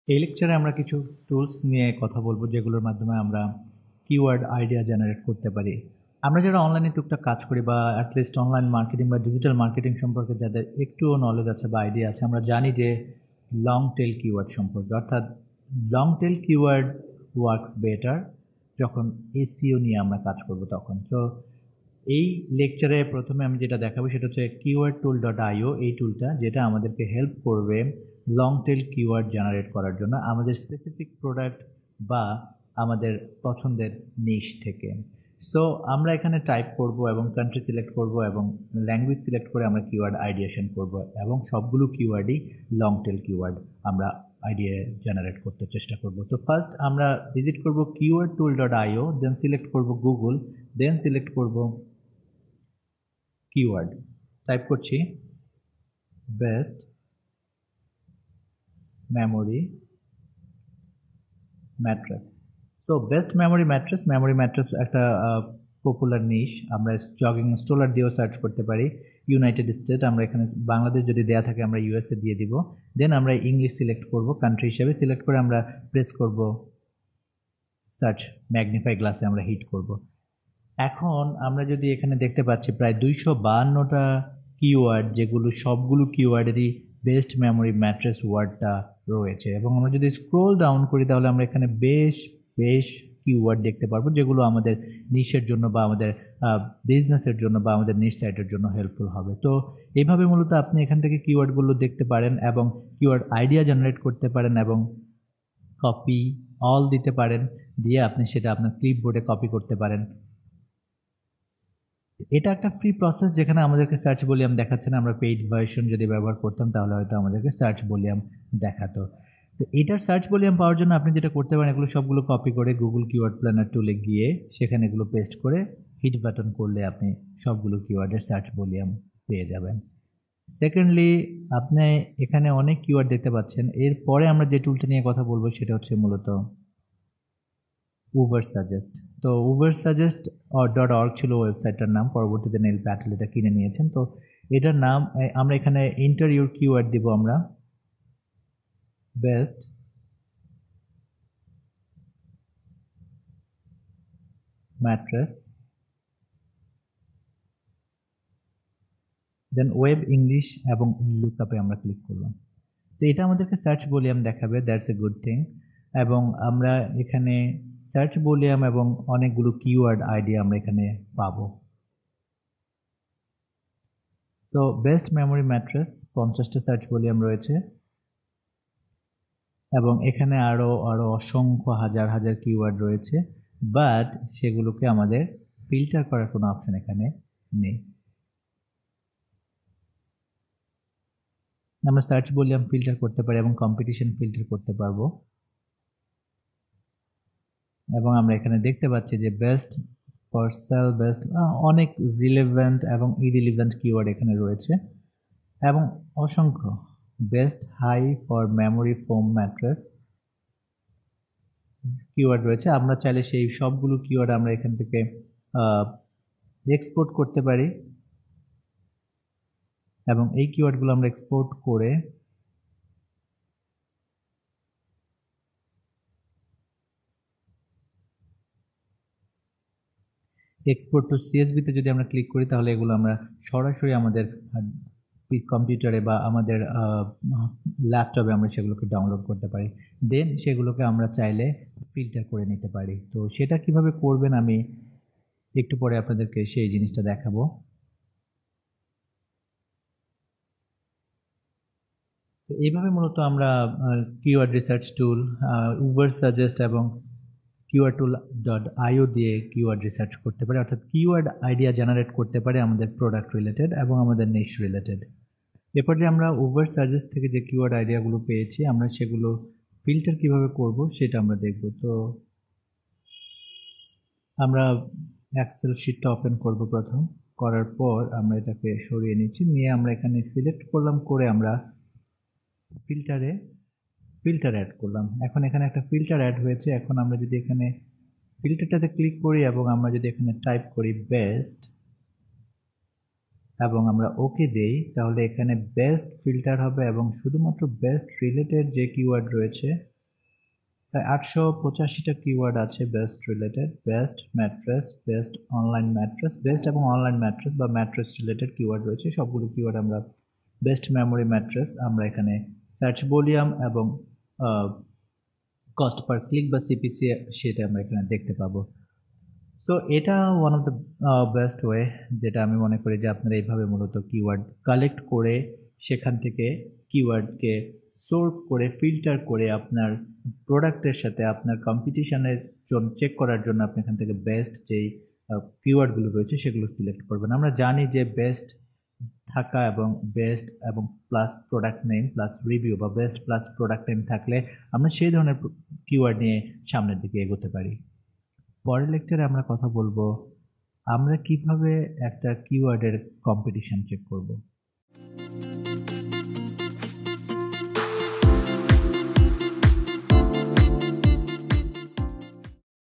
এই লেকচারে আমরা কিছু টুলস নিয়ে কথা বলবো যেগুলোর মাধ্যমে আমরা কিওয়ার্ড আইডিয়া জেনারেট করতে পারি। আমরা যারা অনলাইনে টুকটাক কাজ করি বা অ্যাটলিস্ট অনলাইন মার্কেটিং বা ডিজিটাল মার্কেটিং সম্পর্কে যাদের একটুও নলেজ আছে বা আইডিয়া আছে, আমরা জানি যে লং টেল কিওয়ার্ড সম্পর্কে, অর্থাৎ long tail keyword works better যখন এসইও নিয়ে আমরা কাজ করব তখন। তো এই লেকচারে প্রথমে আমি যেটা দেখাবো সেটা হচ্ছে keywordtool.io, এই টুলটা যেটা আমাদেরকে হেল্প করবে লং টেল কিওয়ার্ড জেনারেট করার জন্য আমাদের স্পেসিফিক প্রোডাক্ট বা আমাদের পছন্দের নিশ থেকে। সো আমরা এখানে টাইপ করব এবং কান্ট্রি সিলেক্ট করব এবং ল্যাঙ্গুয়েজ সিলেক্ট করে আমরা কিওয়ার্ড আইডিয়েশন করব এবং সবগুলো কিওয়ার্ডই লং টেল কিওয়ার্ড আমরা আইডিয়া জেনারেট করতে চেষ্টা করব। তো ফার্স্ট আমরা ভিজিট করব keywordtool.io, দেন সিলেক্ট করব গুগল, দেন সিলেক্ট করব কিওয়ার্ড। টাইপ করছি best memory mattress. So best memory mattress একটা পপুলার নিশ। আমরা জগিং স্ট্রলার দিয়েও সার্চ করতে পারি। ইউনাইটেড স্টেট, আমরা এখানে বাংলাদেশ যদি দেয়া থাকে আমরা ইউএসএ দিয়ে দিব। দেন আমরা ইংলিশ সিলেক্ট করব, কান্ট্রি হিসেবে সিলেক্ট করে আমরা প্রেস করব সার্চ, ম্যাগনিফাই গ্লাসে আমরা হিট করব। এখন আমরা যদি এখানে দেখতে পাচ্ছি প্রায় 252টা কিওয়ার্ড, যেগুলো সবগুলো কিওয়ার্ডেরই বেস্ট মেমোরি ম্যাট্রেস ওয়ার্ডটা রয়েছে। এবং আমরা যদি স্ক্রোল ডাউন করি তাহলে আমরা এখানে বেশ বেশ কিওয়ার্ড দেখতে পারবো যেগুলো আমাদের নিশের জন্য বা আমাদের বিজনেসের জন্য বা আমাদের নিশ সাইটের জন্য হেল্পফুল হবে। তো এইভাবে মূলত আপনি এখান থেকে কিওয়ার্ডগুলো দেখতে পারেন এবং কিওয়ার্ড আইডিয়া জেনারেট করতে পারেন এবং কপি অল দিতে পারেন, দিয়ে আপনি সেটা আপনার ক্লিপবোর্ডে কপি করতে পারেন। এটা একটা ফ্রি প্রসেস যেখানে আমাদেরকে সার্চ ভলিউম দেখাচ্ছে না। আমরা পেইড ভার্সন যদি ব্যবহার করতাম তাহলে হয়তো আমাদেরকে সার্চ ভলিউম দেখাতো। তো এটার সার্চ ভলিউম পাওয়ার জন্য আপনি যেটা করতে পারেন, এগুলো সবগুলো কপি করে গুগল কিওয়ার্ড প্ল্যানার টুলে গিয়ে সেখানে এগুলো পেস্ট করে হিট বাটন করলে আপনি সবগুলো কিওয়ার্ডের সার্চ ভলিউম পেয়ে যাবেন। সেকেন্ডলি, আপনি এখানে অনেক কিওয়ার্ড দেখতে পাচ্ছেন। এরপরে আমরা যে টুলটা নিয়ে কথা বলবো সেটা হচ্ছে মূলত উবার সাজেস্ট। তো উবার সাজেস্ট .org ছিল ওয়েবসাইটটার নাম, পরবর্তীতে নেল প্যাটেল এটা কিনে নিয়েছেন। তো এটার নাম আমরা এখানে এন্টার ইউর কিওয়ার্ড দিব আমরা বেস্ট ম্যাট্রেস, দেন ওয়েব ইংলিশ এবং লুকআপে আমরা ক্লিক করলাম। তো এটা আমাদেরকে সার্চ ভলিউম দেখাবে, দ্যাটস এ গুড থিং। এবং আমরা এখানে সার্চ ভলিউম এবং অনেকগুলো কিওয়ার্ড আইডিয়া আমরা এখানে পাবো। সো বেস্ট মেমোরি ম্যাট্রেস 50টা সার্চ ভলিউম রয়েছে এবং এখানে আরো আরো অসংখ্য হাজার হাজার কিওয়ার্ড রয়েছে, বাট সেগুলোকে আমাদের ফিল্টার করার কোনো অপশন এখানে নেই। আমরা সার্চ ভলিউম ফিল্টার করতে পারি এবং কম্পিটিশন ফিল্টার করতে পারবো। এবং আমরা এখানে দেখতে পাচ্ছি যে বেস্ট ফর সেল, বেস্ট, অনেক রিলেভেন্ট এবং ইরিলেভেন্ট কিওয়ার্ড এখানে রয়েছে এবং অসংখ্য best high for memory foam mattress keyword রয়েছে। আমরা চাইলে সেই সবগুলো কিওয়ার্ড আমরা এখান থেকে এক্সপোর্ট করতে পারি এবং এই কিওয়ার্ডগুলো আমরা এক্সপোর্ট করে এক্সপোর্ট টু সিএসভি তে যদি আমরা ক্লিক করি তাহলে এগুলো আমরা সরাসরি আমাদের কম্পিউটারে বা আমাদের ল্যাপটপে আমরা সেগুলোকে ডাউনলোড করতে পারি। দেন সেগুলোকে আমরা চাইলে ফিল্টার করে নিতে পারি। তো সেটা কিভাবে করবেন আমি একটু পরে আপনাদেরকে সেই জিনিসটা দেখাবো। তো এইভাবে মূলত আমরা কিওয়ার্ড রিসার্চ টুল, উবার সাজেস্ট এবং keywordtool.io দিয়ে কিওয়ার্ড রিসার্চ করতে পারি, অর্থাৎ কিওয়ার্ড আইডিয়া জেনারেট করতে পারি আমাদের প্রোডাক্ট রিলেটেড এবং আমাদের নিশ রিলেটেড। এরপর যে আমরা উবার সাজেস্ট থেকে যে কিওয়ার্ড আইডিয়াগুলো পেয়েছি আমরা সেগুলো ফিল্টার কিভাবে করব সেটা আমরা দেখব। তো আমরা এক্সেল শিটটা ওপেন করব প্রথম, করার পর আমরা এটাকে সরিয়ে নিচ্ছি, নিয়ে আমরা এখানে সিলেক্ট করলাম, করে আমরা ফিল্টার অ্যাড করলাম। এখন এখানে একটা ফিল্টার অ্যাড হয়েছে। এখন আমরা যদি এখানে ফিল্টারটাতে ক্লিক করি এবং আমরা যদি এখানে টাইপ করি বেস্ট এবং আমরা ওকে দেই তাহলে এখানে বেস্ট ফিল্টার হবে এবং শুধুমাত্র বেস্ট রিলেটেড যে কিওয়ার্ড রয়েছে প্রায় 885টা কিওয়ার্ড আছে best related, best mattress, best online mattress, best এবং অনলাইন ম্যাট্রেস বা ম্যাট্রেস রিলেটেড কিওয়ার্ড রয়েছে। সবগুলো কিওয়ার্ড আমরা বেস্ট মেমোরি ম্যাট্রেস আমরা এখানে সার্চ ভলিউম এবং কস্ট পার ক্লিক বা সিপিসি সেটা আমরা এখানে দেখতে পাবো। সো এটা one of the best way, যেটা আমি মনে করি যে আপনারা এইভাবে মূলত কিওয়ার্ড কালেক্ট করে সেখান থেকে কিওয়ার্ডকে সোর্ট করে ফিল্টার করে আপনার প্রোডাক্টের সাথে আপনার কম্পিটিশনের জন্য চেক করার জন্য আপনি এখান থেকে বেস্ট যেই কিওয়ার্ডগুলো রয়েছে সেগুলো সিলেক্ট করবেন। আমরা জানি যে বেস্ট থাকা এবং বেস্ট এবং plus product name plus review বা বেস্ট প্লাস প্রোডাক্ট নেম থাকলে আমরা সেই ধরনের কিওয়ার্ড নিয়ে সামনের দিকে এগোতে পারি। পরের লেকচারে আমরা কথা বলবো আমরা কিভাবে একটা কিওয়ার্ডের কম্পিটিশন চেক করব।